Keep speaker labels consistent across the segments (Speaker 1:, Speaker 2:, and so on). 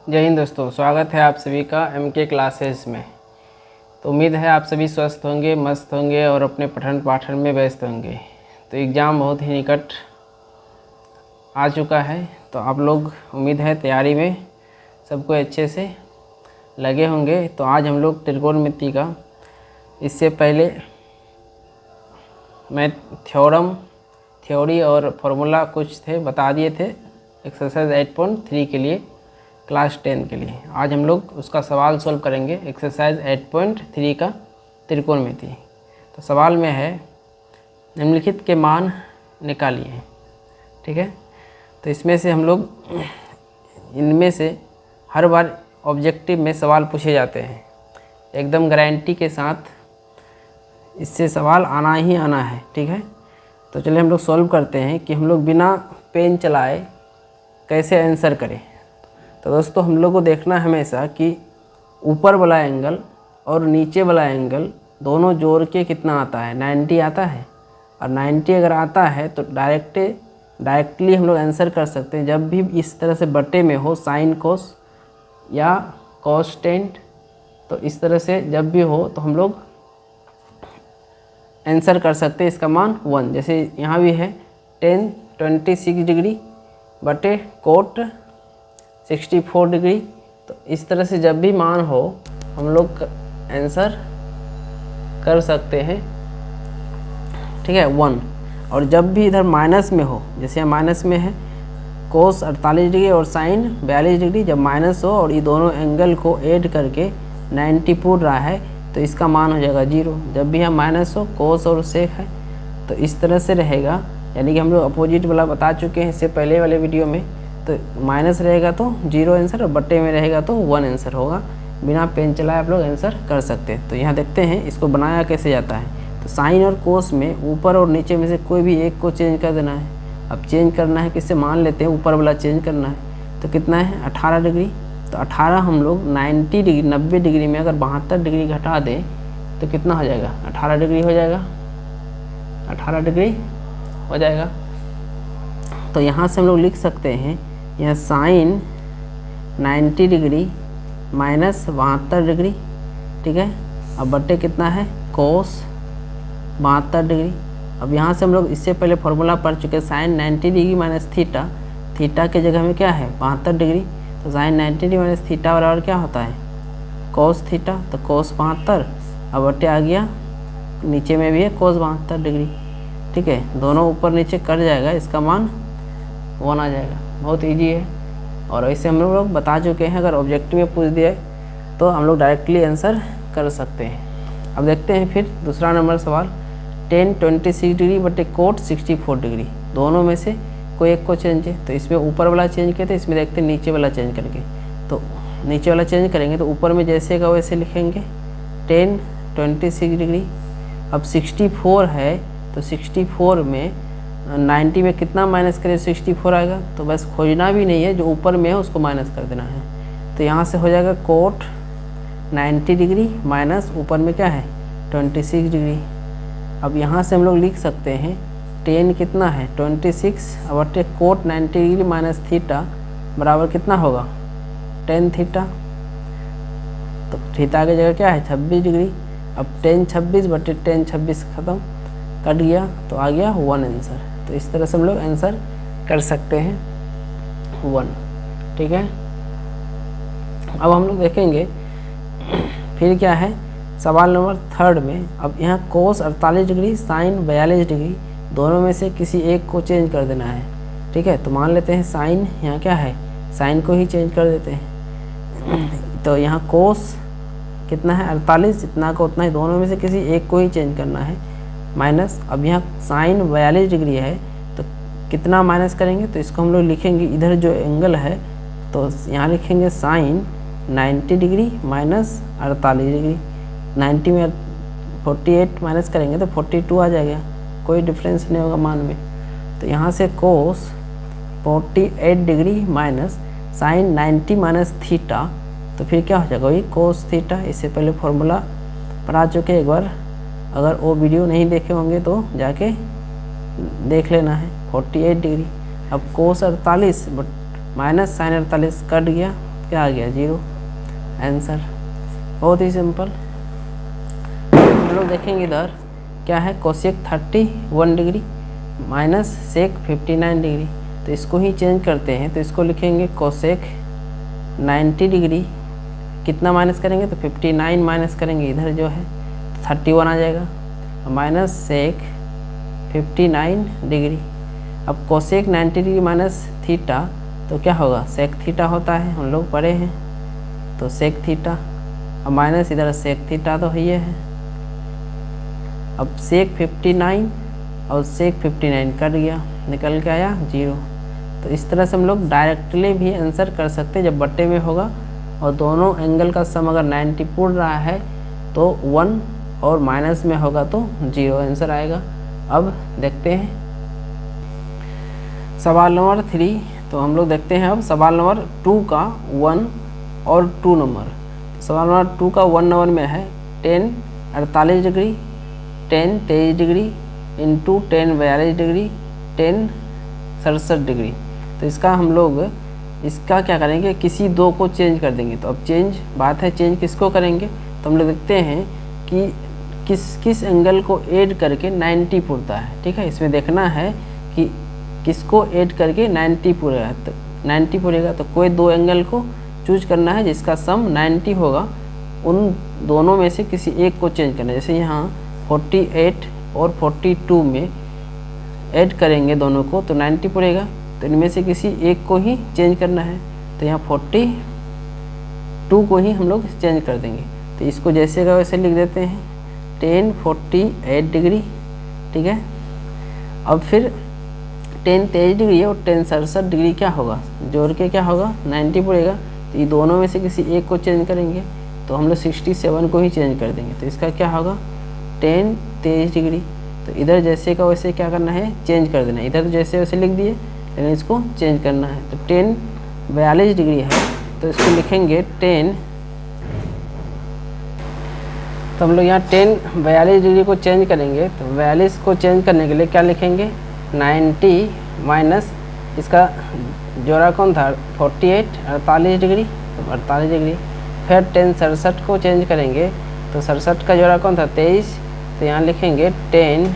Speaker 1: जय हिंद दोस्तों, स्वागत है आप सभी का MK क्लासेस में। तो उम्मीद है आप सभी स्वस्थ होंगे, मस्त होंगे और अपने पठन पाठन में व्यस्त होंगे। तो एग्ज़ाम बहुत ही निकट आ चुका है, तो आप लोग उम्मीद है तैयारी में सबको अच्छे से लगे होंगे। तो आज हम लोग त्रिकोणमिति का, इससे पहले मैं थ्योरी और फार्मूला कुछ थे बता दिए थे एक्सरसाइज 8.3 के लिए, क्लास 10 के लिए। आज हम लोग उसका सवाल सॉल्व करेंगे, एक्सरसाइज 8.3 का त्रिकोणमिति। तो सवाल में है निम्नलिखित के मान निकालिए। ठीक है, तो इसमें से हम लोग इनमें से हर बार ऑब्जेक्टिव में सवाल पूछे जाते हैं, एकदम गारंटी के साथ इससे सवाल आना ही आना है। ठीक है, तो चलिए हम लोग सॉल्व करते हैं कि हम लोग बिना पेन चलाए कैसे आंसर करें। तो दोस्तों हम लोग को देखना है हमेशा कि ऊपर वाला एंगल और नीचे वाला एंगल दोनों जोड़ के कितना आता है। 90 आता है, और 90 अगर आता है तो डायरेक्टली हम लोग आंसर कर सकते हैं। जब भी इस तरह से बटे में हो, साइन कोस या कॉस टेंट, तो इस तरह से जब भी हो तो हम लोग आंसर कर सकते हैं इसका मान 1। जैसे यहाँ भी है tan 26 डिग्री बटे कोट 64 डिग्री। तो इस तरह से जब भी मान हो हम लोग आंसर कर सकते हैं। ठीक है, 1। और जब भी इधर माइनस में हो, जैसे यहाँ माइनस में है कोस 48 डिग्री और साइन 42 डिग्री, जब माइनस हो और ये दोनों एंगल को ऐड करके 90 पूर रहा है तो इसका मान हो जाएगा 0। जब भी यहाँ माइनस हो, कोस और सेक है, तो इस तरह से रहेगा। यानी कि हम लोग अपोजिट वाला बता चुके हैं इससे पहले वाले वीडियो में। तो माइनस रहेगा तो 0 आंसर, और बट्टे में रहेगा तो 1 आंसर होगा। बिना पेन चलाए आप लोग आंसर कर सकते हैं। तो यहाँ देखते हैं इसको बनाया कैसे जाता है। तो साइन और कोस में ऊपर और नीचे में से कोई भी एक को चेंज कर देना है। अब चेंज करना है किससे, मान लेते हैं ऊपर वाला चेंज करना है। तो कितना है 18 डिग्री। तो 18 हम लोग 90 डिग्री में अगर 72 डिग्री घटा दें तो कितना हो जाएगा, 18 डिग्री हो जाएगा। 18 डिग्री हो जाएगा। तो यहाँ से हम लोग लिख सकते हैं, यह साइन 90 डिग्री माइनस 72 डिग्री। ठीक है, अब बट्टे कितना है कोस 72 डिग्री। अब यहाँ से हम लोग इससे पहले फार्मूला पढ़ चुके हैं, sine 90 degree minus theta, theta के जगह में क्या है 72 डिग्री। तो साइन 90 डिग्री माइनस थीटा बराबर क्या होता है कोस थीटा। तो कोस 72, अब बट्टे आ गया नीचे में भी है कोस 72 डिग्री। ठीक है, दोनों ऊपर नीचे कट जाएगा, इसका मान 1 आ जाएगा। बहुत इजी है, और ऐसे हम लोग बता चुके हैं। अगर ऑब्जेक्टिव में पूछ दिया तो हम लोग डायरेक्टली आंसर कर सकते हैं। अब देखते हैं फिर दूसरा नंबर सवाल, tan 26 डिग्री बटे कोट 64 डिग्री, दोनों में से कोई एक को चेंज है। तो इसमें ऊपर वाला चेंज किया था, इसमें देखते हैं नीचे वाला चेंज करके। तो नीचे वाला चेंज करेंगे तो ऊपर में जैसे का वैसे लिखेंगे tan 26 डिग्री। अब 64 है तो 64 में 90 में कितना माइनस करें 64 आएगा। तो बस खोजना भी नहीं है, जो ऊपर में है उसको माइनस कर देना है। तो यहाँ से हो जाएगा कोट 90 डिग्री माइनस ऊपर में क्या है 26 डिग्री। अब यहाँ से हम लोग लिख सकते हैं tan कितना है 26 और कोट 90 डिग्री माइनस थीटा बराबर कितना होगा tan थीटा। तो थीटा की जगह क्या है 26 डिग्री। अब tan 26 बटे tan 26 ख़त्म, कट गया तो आ गया 1 आंसर। तो इस तरह से हम लोग आंसर कर सकते हैं 1। ठीक है, अब हम लोग देखेंगे फिर क्या है सवाल नंबर 3 में। अब यहाँ कोस 48 डिग्री साइन 42 डिग्री, दोनों में से किसी एक को चेंज कर देना है। ठीक है, तो मान लेते हैं साइन, यहाँ क्या है साइन को ही चेंज कर देते हैं। तो यहाँ कोस कितना है 48, जितना का उतना ही, दोनों में से किसी एक को ही चेंज करना है। माइनस, अब यहाँ साइन 42 डिग्री है तो कितना माइनस करेंगे, तो इसको हम लोग लिखेंगे इधर जो एंगल है, तो यहाँ लिखेंगे साइन 90 डिग्री माइनस 48 डिग्री। 90 में 48 माइनस करेंगे तो 42 आ जाएगा, कोई डिफरेंस नहीं होगा मान में। तो यहाँ से cos 48 degree minus sine 90 minus theta, तो फिर क्या हो जाएगा वही कोस थीटा। इससे पहले फॉर्मूला पढ़ा चुके एक बार, अगर वो वीडियो नहीं देखे होंगे तो जाके देख लेना है। 48 डिग्री, अब कोस 48 बट माइनस साइन 48 कट गया, क्या आ गया 0 आंसर। बहुत ही सिंपल। हम लोग देखेंगे इधर क्या है, cosec 31 degree minus sec 59 degree. तो इसको ही चेंज करते हैं, तो इसको लिखेंगे कोसेक 90 डिग्री, कितना माइनस करेंगे तो 59 माइनस करेंगे, इधर जो है 31 आ जाएगा, माइनस सेक 59 डिग्री। अब कोसेक 90 डिग्री माइनस थीटा तो क्या होगा, सेक थीटा होता है, हम लोग पढ़े हैं, तो सेक थीटा। अब माइनस इधर सेक थीटा तो है, अब सेक 59 और सेक 59 कट गया, निकल के आया 0। तो इस तरह से हम लोग डायरेक्टली भी आंसर कर सकते हैं जब बट्टे में होगा और दोनों एंगल का सम अगर 90 पूर्ण रहा है तो 1 और माइनस में होगा तो 0 आंसर आएगा। अब देखते हैं सवाल नंबर 3। तो हम लोग देखते हैं अब सवाल नंबर 2 का 1 और 2 नंबर। सवाल नंबर 2 का 1 नंबर में है 10 48 degree, 10 23 degree into 10 42 degree, 10 67 degree. तो इसका हम लोग इसका क्या करेंगे, किसी दो को चेंज कर देंगे। तो अब चेंज बात है, चेंज किसको करेंगे, तो हम लोग देखते हैं कि किस एंगल को ऐड करके 90 पूरता है। ठीक है, इसमें देखना है कि किसको ऐड करके 90 पूरेगा। तो 90 पूरेगा तो कोई दो एंगल को चूज करना है जिसका सम 90 होगा, उन दोनों में से किसी एक को चेंज करना है। जैसे यहाँ 48 और 42 में ऐड करेंगे दोनों को तो 90 पड़ेगा, तो इनमें से किसी एक को ही चेंज करना है। तो यहाँ 42 को ही हम लोग चेंज कर देंगे। तो इसको जैसे का वैसे लिख देते हैं 10 48 डिग्री। ठीक है, अब फिर 10 23 डिग्री और 10 67 डिग्री क्या होगा, जोड़ के क्या होगा 90 पड़ेगा। तो ये दोनों में से किसी एक को चेंज करेंगे, तो हम लोग 67 को ही चेंज कर देंगे। तो इसका क्या होगा 10 23 डिग्री। तो इधर जैसे का वैसे क्या करना है, चेंज कर देना है। इधर तो जैसे वैसे लिख दिए, लेकिन इसको चेंज करना है। तो 10 42 डिग्री है, तो इसको लिखेंगे 10। तो हम लोग यहाँ 10 42 डिग्री को चेंज करेंगे। तो 42 को चेंज करने के लिए क्या लिखेंगे 90 माइनस इसका जोड़ा कौन था 48 48 डिग्री, तो 48 डिग्री। फिर 10 67 को चेंज करेंगे, तो 67 का जोड़ा कौन था 23, तो यहाँ लिखेंगे 10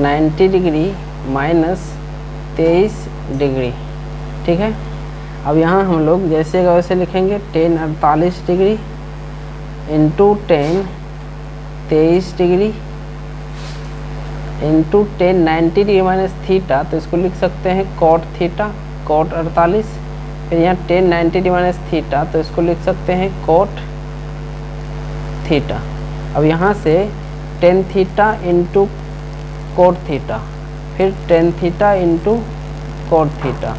Speaker 1: 90 डिग्री माइनस 23 डिग्री। ठीक है, अब यहाँ हम लोग जैसे का वैसे लिखेंगे 10 48 degree into 10 23 degree into 10 90 degree minus theta. तो इसको लिख सकते हैं कॉट थीटा, कॉट 48। फिर यहाँ 10 90 डिग्री माइनस थीटा, तो इसको लिख सकते हैं कॉट थीटा। अब यहाँ से 10 थीटा इंटू कोट थीटा, फिर 10 थीटा इंटू कोट थीटा।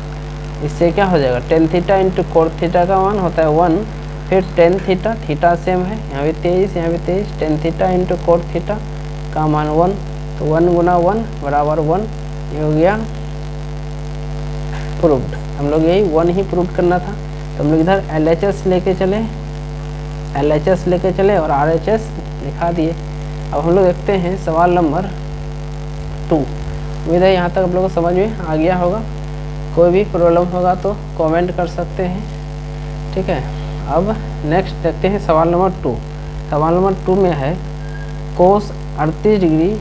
Speaker 1: इससे क्या हो जाएगा 10 थीटा इंटू कोट थीटा का मान होता है 1। फिर 10 थीटा, थीटा सेम है, यहाँ भी 23 यहाँ भी 23, 10 थीटा इंटू कोट थीटा का मान 1। तो 1 गुना 1 बराबर 1, ये हो गया प्रूव्ड। हम लोग यही 1 ही प्रूव करना था। तो हम लोग इधर LHS लेके चले, LHS लेके चले और RHS लिखा दिए। अब हम लोग देखते हैं सवाल नंबर 2। उम्मीद है यहाँ तक आप लोगों को समझ में आ गया होगा। कोई भी प्रॉब्लम होगा तो कमेंट कर सकते हैं। ठीक है, अब नेक्स्ट देखते हैं सवाल नंबर 2। सवाल नंबर 2 में है cos 38 degree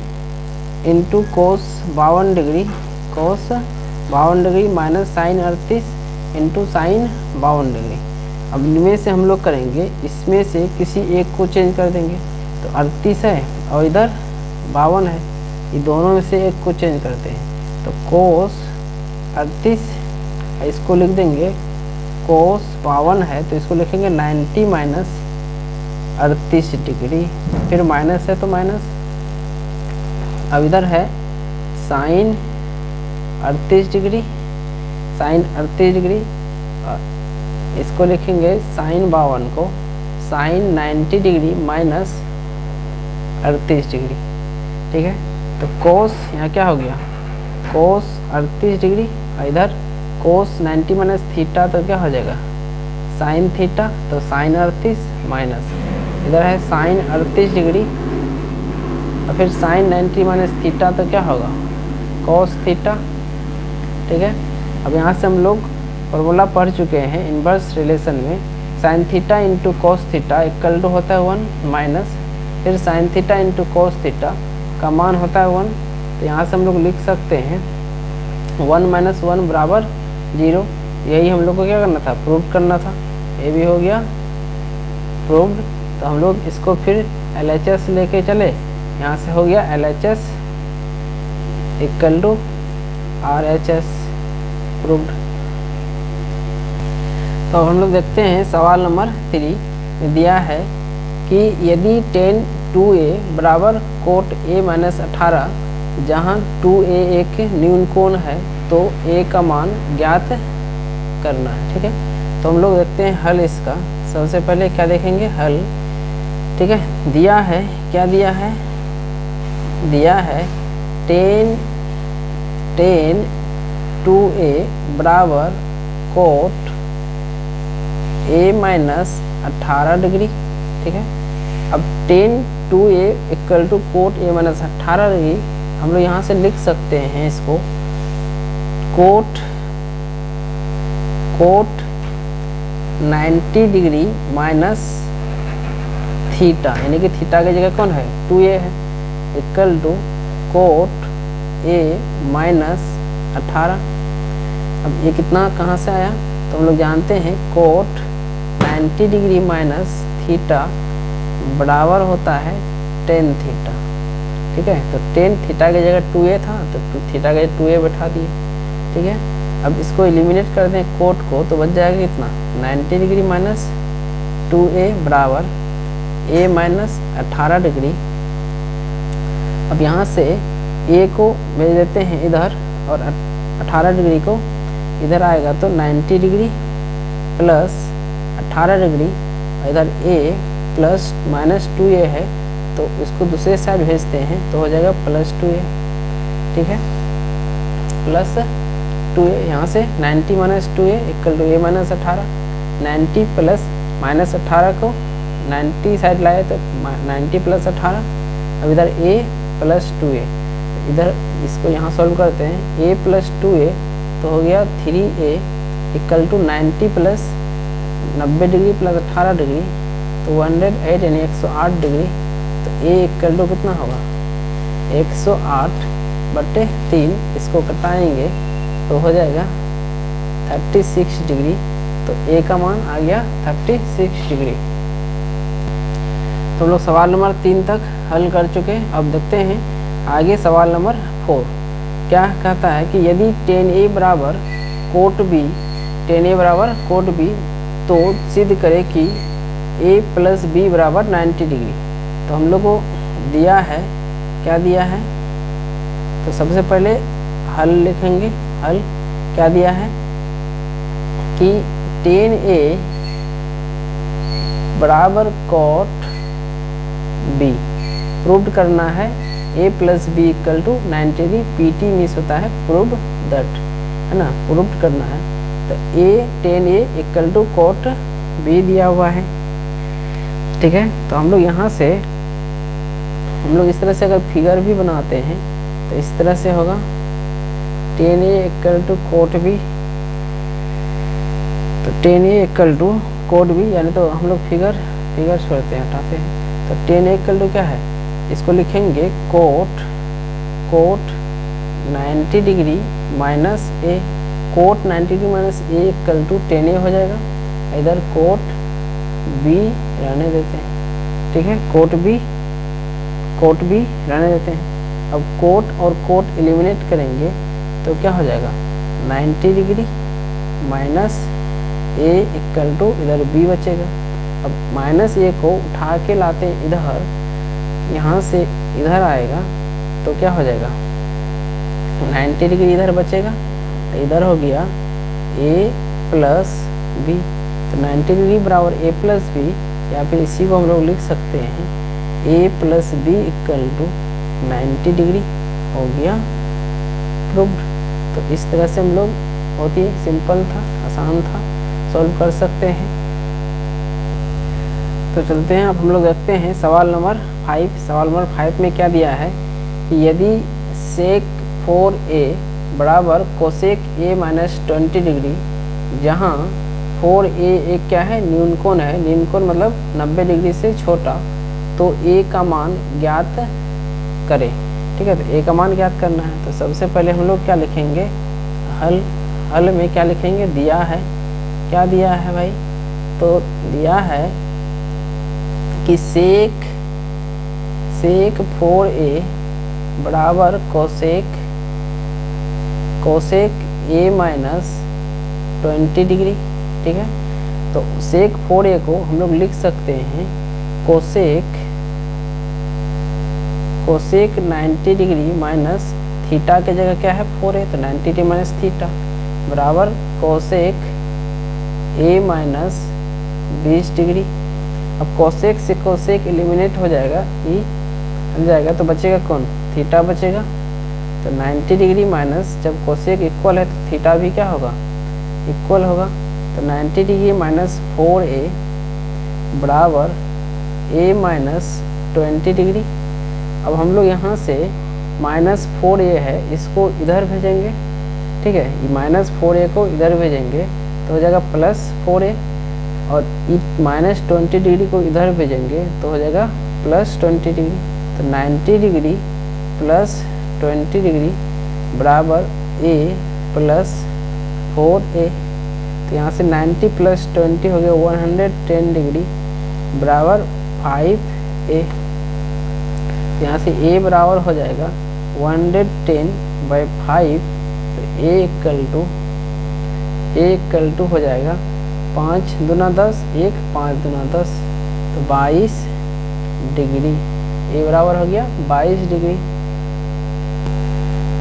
Speaker 1: into cos 52 degree, cos 52 degree minus sine 38 into sine 52 degree. अब इनमें से हम लोग करेंगे, इसमें से किसी एक को चेंज कर देंगे। तो 38 है और इधर 52 है, ये दोनों में से एक को चेंज करते हैं। तो कोस 38 इसको लिख देंगे, कोस 52 है तो इसको लिखेंगे 90 माइनस 38 डिग्री, फिर माइनस है तो माइनस। अब इधर है साइन 38 डिग्री, साइन 38 डिग्री, इसको लिखेंगे साइन 52 को साइन 90 डिग्री माइनस 38 डिग्री। ठीक है, तो कोस यहाँ क्या हो गया कोस 38 डिग्री, इधर कोस 90 माइनस थीटा तो क्या हो जाएगा साइन थीटा, तो साइन 38 माइनस इधर है साइन 38 डिग्री और फिर साइन 90 माइनस थीटा तो क्या होगा कॉस थीटा। ठीक है, अब यहाँ से हम लोग फॉर्मूला पढ़ चुके हैं इन्वर्स रिलेशन में, sine theta into cos theta equal to होता है 1 माइनस फिर sine theta into cos theta का मान होता है 1। तो यहाँ से हम लोग लिख सकते हैं 1 माइनस 1 बराबर 0। यही हम लोग को क्या करना था, प्रूव करना था। ये भी हो गया प्रूव्ड। तो हम लोग इसको फिर LHS लेके चले, यहाँ से हो गया LHS equal to RHS proved. तो हम लोग देखते हैं सवाल नंबर 3 में दिया है कि यदि tan 2a बराबर कोट a माइनस 18, जहाँ 2a एक न्यून कोण है तो a का मान ज्ञात करना है। ठीक है, तो हम लोग देखते हैं हल इसका। सबसे पहले क्या देखेंगे, हल। ठीक है, दिया है, क्या दिया है, दिया है tan 2a बराबर कोट a माइनस 18 डिग्री। ठीक है, अब tan 2a equal to cot a minus 18 degree हम लोग यहाँ से लिख सकते हैं इसको कोट 90 डिग्री माइनस थीटा, यानी कि थीटा की जगह कौन है, 2a है, equal to cot a minus 18। अब ये कितना कहाँ से आया, तो हम लोग जानते हैं कोट 90 डिग्री माइनस थीटा बराबर होता है tan थीटा। ठीक है, तो tan थीटा की जगह 2a था तो थीटा के 2a बैठा दिए। ठीक है, अब इसको एलिमिनेट कर दें कोट को, तो बच जाएगा कितना, 90 डिग्री माइनस 2a बराबर a माइनस 18 डिग्री। अब यहाँ से a को भेज देते हैं इधर और 18 डिग्री को इधर आएगा, तो 90 डिग्री प्लस 18 डिग्री, इधर a प्लस माइनस 2a है तो इसको दूसरे साइड भेजते हैं तो हो जाएगा प्लस 2a। ठीक है, प्लस 2a, यहाँ से 90 minus 2a equal to a minus 18। 90 plus minus 18 को 90 साइड लाए तो 90 प्लस 18। अब इधर a प्लस 2a, इधर इसको यहाँ सॉल्व करते हैं, a प्लस 2a तो हो गया 3a equal to 90 plus 90 degree plus 18 degree तो 108 यानी 108 डिग्री। तो a इक्वल टू कितना होगा, 108 बटे 3, इसको कटाएंगे तो हो जाएगा 36 डिग्री। तो a का मान आ गया 36 डिग्री। तो हम लोग सवाल नंबर 3 तक हल कर चुके हैं। अब देखते हैं आगे सवाल नंबर 4 क्या कहता है कि यदि tan a बराबर कोट b, tan a बराबर कोट b, तो सिद्ध करें कि a प्लस b बराबर 90 डिग्री। तो हम लोग को दिया है, क्या दिया है, तो सबसे पहले हल लिखेंगे। हल क्या दिया है कि tan a बराबर कोट b प्रूव करना है, a plus B equal to 90 degree, PT means होता है प्रूव दैट, है ना, प्रूव करना है। तो tan a equal to cot b दिया हुआ है। ठीक है, तो हम लोग यहाँ से हम लोग इस तरह से अगर फिगर भी बनाते हैं तो इस तरह से होगा tan a equal to cot b। तो tan a equal to cot b, यानी तो हम लोग फिगर छोड़ते हैं, हटाते हैं। तो tan a इक्वल टू क्या है, इसको लिखेंगे cot 90 degree minus a, cot 90 degree minus a equal to tan a हो जाएगा। इधर कोट b रहने देते हैं। ठीक है, कोट b रहने देते हैं। अब कोट और कोट एलिमिनेट करेंगे तो क्या हो जाएगा, 90 degree minus a equal to इधर b बचेगा। अब माइनस a को उठा के लाते हैं इधर, यहाँ से इधर आएगा तो क्या हो जाएगा, 90 डिग्री इधर बचेगा, तो इधर हो गया a प्लस b। तो 90 डिग्री बराबर a प्लस बी, या फिर इसी को हम लोग लिख सकते हैं a plus B equal to 90 degree, हो गया प्रूव्ड। तो इस तरह से हम लोग बहुत ही सिंपल था, आसान था, सॉल्व कर सकते हैं। तो चलते हैं, अब हम लोग देखते हैं सवाल नंबर 5। सवाल नंबर 5 में क्या दिया है कि यदि sec 4a बराबर कोसेक a माइनस 20 डिग्री जहाँ 4a एक क्या है, न्यूनकोण है। न्यूनकोण मतलब 90 डिग्री से छोटा, तो a का मान ज्ञात करें। ठीक है, तो a का मान ज्ञात करना है। तो सबसे पहले हम लोग क्या लिखेंगे, हल में क्या लिखेंगे, दिया है, क्या दिया है भाई, तो दिया है कि सेक 4a बराबर कोसेक a माइनस 20 डिग्री। ठीक है, तो सेक 4a को हम लोग लिख सकते हैं कोसेक 90 डिग्री माइनस थीटा के जगह क्या है 4a, तो 90 डिग्री माइनस थीटा बराबर कोसेक a माइनस 20 डिग्री। अब कोसेक से कोसेक एलिमिनेट हो जाएगा, ये हट जाएगा, तो बचेगा कौन, थीटा बचेगा। तो 90 डिग्री माइनस, जब कोसेक इक्वल है तो थीटा भी क्या होगा, इक्वल होगा। तो 90 डिग्री माइनस 4a बराबर a माइनस 20 डिग्री। अब हम लोग यहाँ से माइनस 4a है, इसको इधर भेजेंगे। ठीक है, ये माइनस 4a को इधर भेजेंगे तो हो जाएगा प्लस 4a, और माइनस 20 डिग्री को इधर भेजेंगे तो हो जाएगा प्लस 20 डिग्री। तो 90 डिग्री प्लस 20 डिग्री बराबर a प्लस 4a। तो यहाँ से 90 प्लस 20 हो गया 110 डिग्री बराबर 5a। यहाँ से a बराबर हो जाएगा 110/5, तो a इक्वल टू हो जाएगा 5 दूना 10, 1 5 दूना 10, तो 22 डिग्री। a बराबर हो गया 22 डिग्री।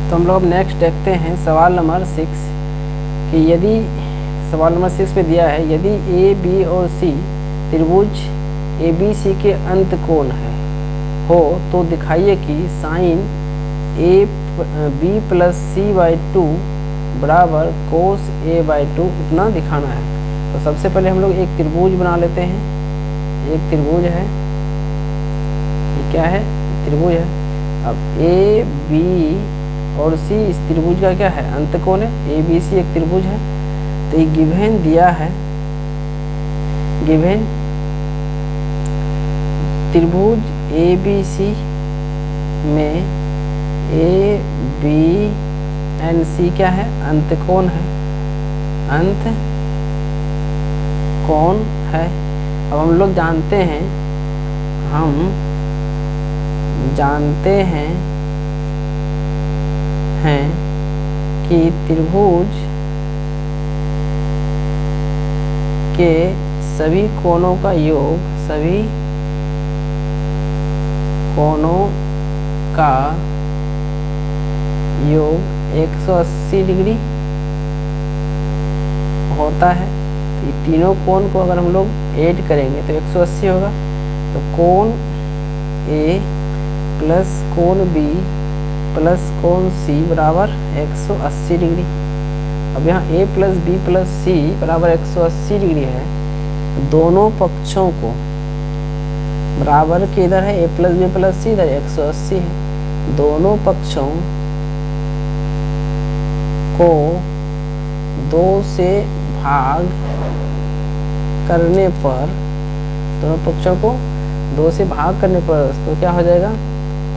Speaker 1: तो हम लोग अब नेक्स्ट देखते हैं सवाल नंबर 6 कि यदि सवाल नंबर 6 पे दिया है, यदि a b और c त्रिभुज ABC के अंत कोण हो तो दिखाइए कि साइन b प्लस c/2 बराबर कोस a/2 इतना दिखाना है। तो सबसे पहले हम लोग एक त्रिभुज बना लेते हैं। एक त्रिभुज है, ये क्या है, त्रिभुज है। अब a b और c इस त्रिभुज का क्या है, अंतकोण है। ABC एक त्रिभुज है, तो ये गिवन दिया है, गिवन त्रिभुज ABC में a b एंड c क्या है, अंतकोण है, अंत कोण है। अब हम लोग जानते हैं, कि त्रिभुज के सभी कोणों का योग, सभी कोणों का योग 180 डिग्री होता है। तो ये तीनों कोण को अगर हम लोग ऐड करेंगे तो 180 होगा। तो कोण A प्लस कोण B प्लस कोण C बराबर 180 डिग्री। अब यहाँ A plus B plus C बराबर 180 डिग्री है, तो दोनों पक्षों को बराबर के इधर है, A plus B plus C इधर 180 है, दोनों पक्षों को 2 से भाग करने पर, दोनों पक्षों को 2 से भाग करने पर तो क्या हो जाएगा,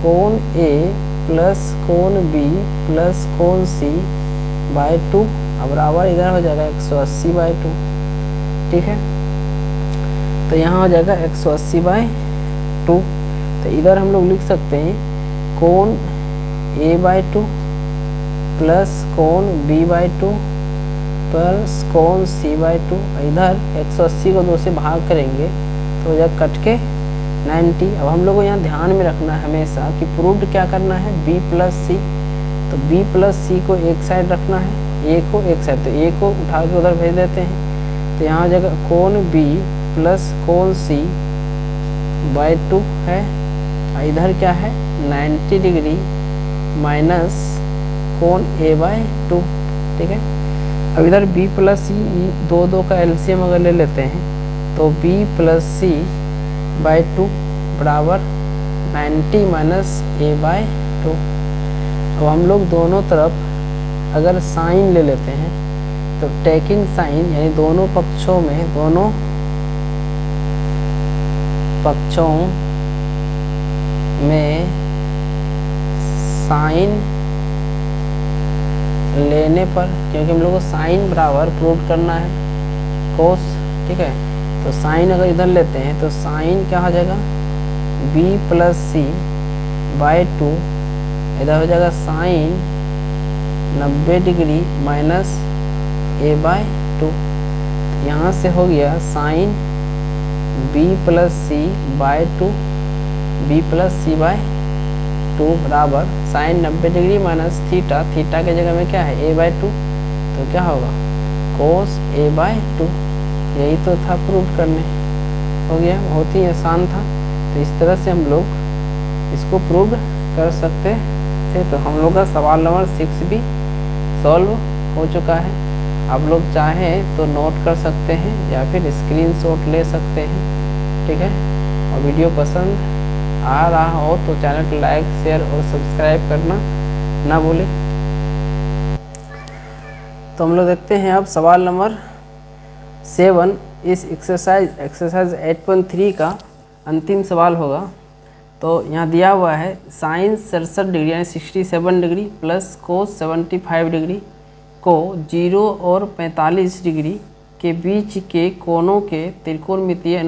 Speaker 1: कोण A प्लस कोण B प्लस कोण C/2 बराबर इधर हो जाएगा 180/2। ठीक है, तो यहाँ हो जाएगा 180/2। तो इधर हम लोग लिख सकते हैं कोण A/2 प्लस कोण B/2 प्लस कोण C/2। इधर 180 को 2 से भाग करेंगे तो हो जाएगा कट के 90। अब हम लोग को यहाँ ध्यान में रखना है हमेशा कि प्रूव्ड क्या करना है, B प्लस C। तो B प्लस C को एक साइड रखना है, A को एक साइड, तो A को उठा के उधर भेज देते हैं। तो यहाँ हो जाएगा कोण B प्लस कोण C/2 है, इधर क्या है 90 डिग्री माइनस कोण A/2। ठीक है, अब इधर B प्लस C, 2 का एलसीएम अगर ले लेते हैं तो B प्लस C/2 बराबर 90 माइनस A/2। अब हम लोग दोनों तरफ अगर साइन ले लेते हैं तो टेकिंग साइन यानी दोनों पक्षों में साइन लेने पर, क्योंकि हम लोग को साइन बराबर प्रूव करना है कोस, ठीक है। तो साइन अगर इधर लेते हैं तो साइन क्या हो जाएगा, b प्लस सी बाई 2, इधर हो जाएगा sine 90 degree minus a by 2। यहाँ से हो गया sine b plus C by 2, b plus C by 2 बराबर sine 90 degree minus theta, theta के जगह में क्या है a बाई 2, तो क्या होगा कोस a बाई 2। यही तो था प्रूव करने, हो गया, बहुत ही आसान था। तो इस तरह से हम लोग इसको प्रूव कर सकते थे। तो हम लोग का सवाल नंबर 6 भी सॉल्व हो चुका है। आप लोग चाहें तो नोट कर सकते हैं या फिर स्क्रीनशॉट ले सकते हैं, ठीक है। और वीडियो पसंद आ रहा हो तो चैनल को लाइक, शेयर और सब्सक्राइब करना ना भूलें। तो हम लोग देखते हैं अब सवाल नंबर 7। इस एक्सरसाइज 8.3 का अंतिम सवाल होगा। तो यहाँ दिया हुआ है साइन 67 डिग्री यानी 67 डिग्री प्लस कोस 75 डिग्री को 0 और 45 डिग्री के बीच के कोणों के त्रिकोणमितीय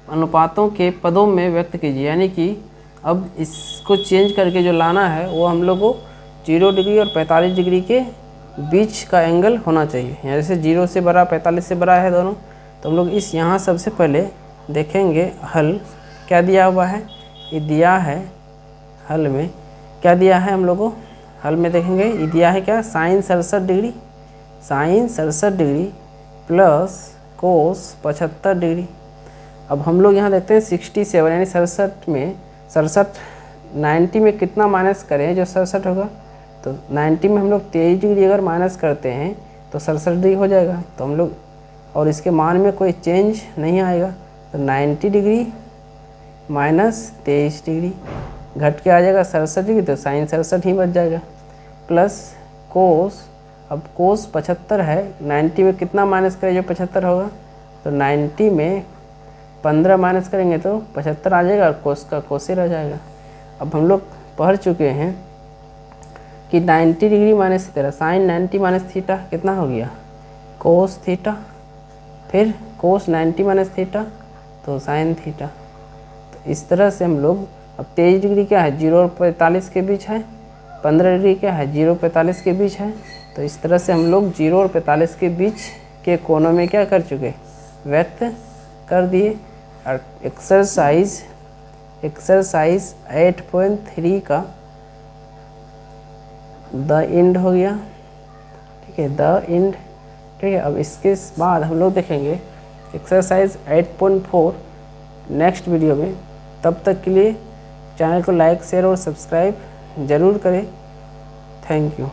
Speaker 1: अनुपातों के पदों में व्यक्त कीजिए। यानी कि अब इसको चेंज करके जो लाना है वो हम लोग को 0 डिग्री और 45 डिग्री के बीच का एंगल होना चाहिए। यहाँ जैसे 0 से बड़ा 45 से बड़ा है दोनों, तो हम लोग इस यहाँ सबसे पहले देखेंगे हल क्या दिया हुआ है। ये दिया है हल में क्या दिया है, हम लोग को हल में देखेंगे ये दिया है क्या, sine 67 degree plus cos 75 degree. अब हम लोग यहाँ देखते हैं 67 यानी 67 में 90 में कितना माइनस करें जो 67 होगा, तो 90 में हम लोग 23 डिग्री अगर माइनस करते हैं तो 67 डिग्री हो जाएगा। तो हम लोग और इसके मान में कोई चेंज नहीं आएगा, तो 90 डिग्री माइनस 23 डिग्री घट के आ जाएगा 67 डिग्री, तो साइन 67 ही बच जाएगा। प्लस कोस, अब कोस 75 है, 90 में कितना माइनस करें जो 75 होगा, तो 90 में 15 माइनस करेंगे तो 75 आ जाएगा, कोस का कोस ही रह जाएगा। अब हम लोग पढ़ चुके हैं कि 90 degree minus theta, sine 90 minus theta कितना हो गया कोस थीटा, फिर कोस 90 माइनस थीटा तो साइन थीटा। तो इस तरह से हम लोग, अब 23 डिग्री क्या है 0 और 45 के बीच है, 15 डिग्री क्या है 0 और 45 के बीच है। तो इस तरह से हम लोग 0 और 45 के बीच के कोनों में क्या कर चुके, व्यक्त कर दिए। और एक्सरसाइज 8.3 का द एंड हो गया, ठीक है, द एंड, ठीक है। अब इसके बाद हम लोग देखेंगे एक्सरसाइज 8.4 नेक्स्ट वीडियो में। तब तक के लिए चैनल को लाइक, शेयर और सब्सक्राइब ज़रूर करें। Thank you.